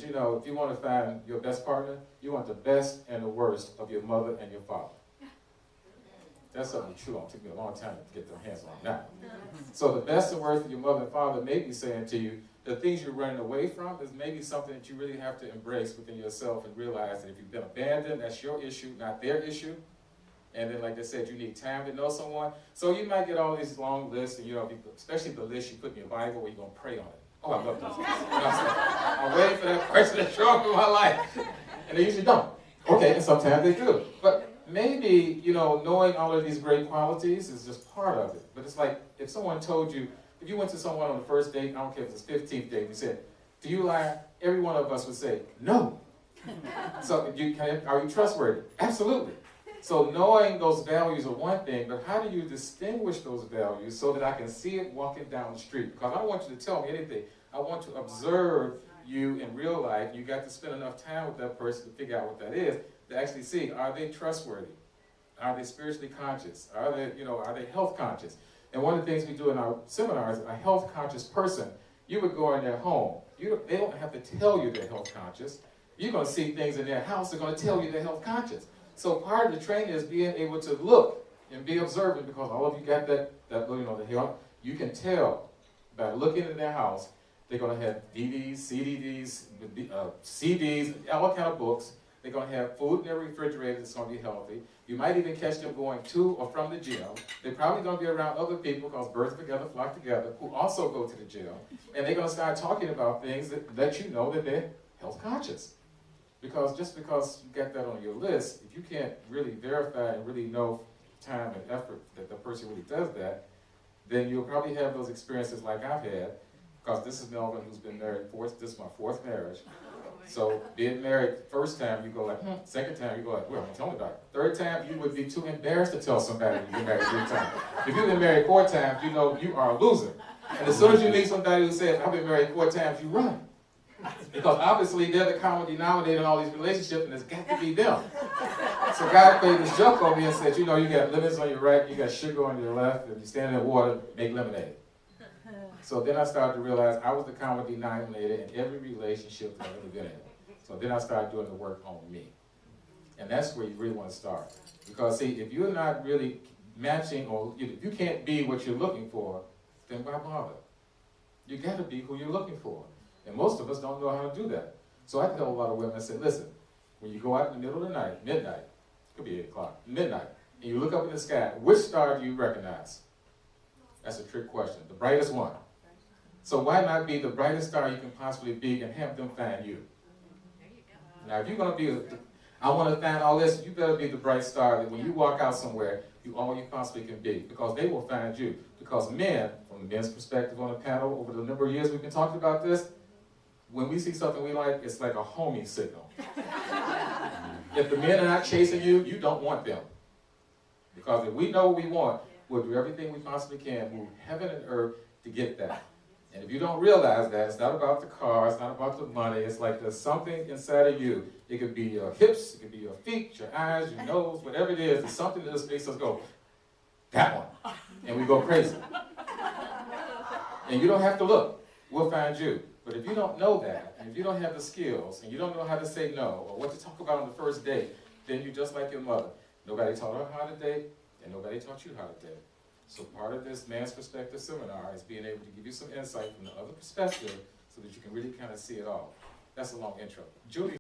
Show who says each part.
Speaker 1: you know, if you want to find your best partner, you want the best and the worst of your mother and your father. That's something true. It took me a long time to get their hands on that. So the best and worst of your mother and father may be saying to you, the things you're running away from is maybe something that you really have to embrace within yourself and realize that if you've been abandoned, that's your issue, not their issue. And then, like I said, you need time to know someone. So you might get all these long lists, and you know, especially the list you put in your Bible where you're going to pray on it. Oh, I love this. I'm waiting for that person to show up in my life. And they usually don't. Okay, and sometimes they do. But maybe, you know, knowing all of these great qualities is just part of it. But it's like if someone told you, if you went to someone on the first date, I don't care if it's the 15th date, and you said, do you lie? Every one of us would say, no. So are you trustworthy? Absolutely. So knowing those values are one thing, but how do you distinguish those values so that I can see it walking down the street? Because I don't want you to tell me anything. I want to observe you in real life. You got to spend enough time with that person to figure out what that is, to actually see, are they trustworthy? Are they spiritually conscious? Are they health conscious? And one of the things we do in our seminars, a health conscious person, you would go in their home. They don't have to tell you they're health conscious. You're going to see things in their house that are going to tell you they're health conscious. So part of the training is being able to look and be observant, because all of you got that the health. You can tell by looking in their house, they're going to have DVDs, CDs, all kind of books. They're going to have food in their refrigerator that's going to be healthy. You might even catch them going to or from the gym. They're probably going to be around other people, because birds together flock together, who also go to the gym. And they're going to start talking about things that let you know that they're health conscious. Because just because you got that on your list, if you can't really verify and really know time and effort that the person really does that, then you'll probably have those experiences like I've had. Because this is Melvin, who's been married this is my 4th marriage. So being married first time, you go like, second time, you go like, well, tell me about it. Third time, you would be too embarrassed to tell somebody you've been married 3 times. If you've been married 4 times, you know you are a loser. And as soon as you meet somebody who says, I've been married 4 times, you run. Because obviously they're the common denominator in all these relationships, and it's got to be them. So God played this joke on me and said, you know, you got lemons on your right, you got sugar on your left, and you stand in the water, make lemonade. So then I started to realize I was the common denominator in every relationship that I've ever been in. So then I started doing the work on me. And that's where you really want to start. Because see, if you're not really matching, or if you can't be what you're looking for, then why bother? You got to be who you're looking for. And most of us don't know how to do that. So I tell a lot of women, I say, listen, when you go out in the middle of the night, midnight, could be 8 o'clock, midnight, and you look up in the sky, which star do you recognize? That's a trick question. The brightest one. So why not be the brightest star you can possibly be and have them find you? Now, if you're going to be, I want to find all this, you better be the bright star that when you walk out somewhere, you all you possibly can be, because they will find you. Because men, from the men's perspective on the panel, over the number of years we've been talking about this, when we see something we like, it's like a homing signal. If the men are not chasing you, you don't want them. Because if we know what we want, we'll do everything we possibly can, move heaven and earth to get that. And if you don't realize that, it's not about the car, it's not about the money, it's like there's something inside of you. It could be your hips, it could be your feet, your eyes, your nose, whatever it is, it's something that just makes us go, that one. And we go crazy. And you don't have to look, we'll find you. But if you don't know that, and if you don't have the skills, and you don't know how to say no, or what to talk about on the first date, then you're just like your mother. Nobody taught her how to date, and nobody taught you how to date. So part of this Man's Perspective seminar is being able to give you some insight from the other perspective so that you can really kind of see it all. That's a long intro. Julie.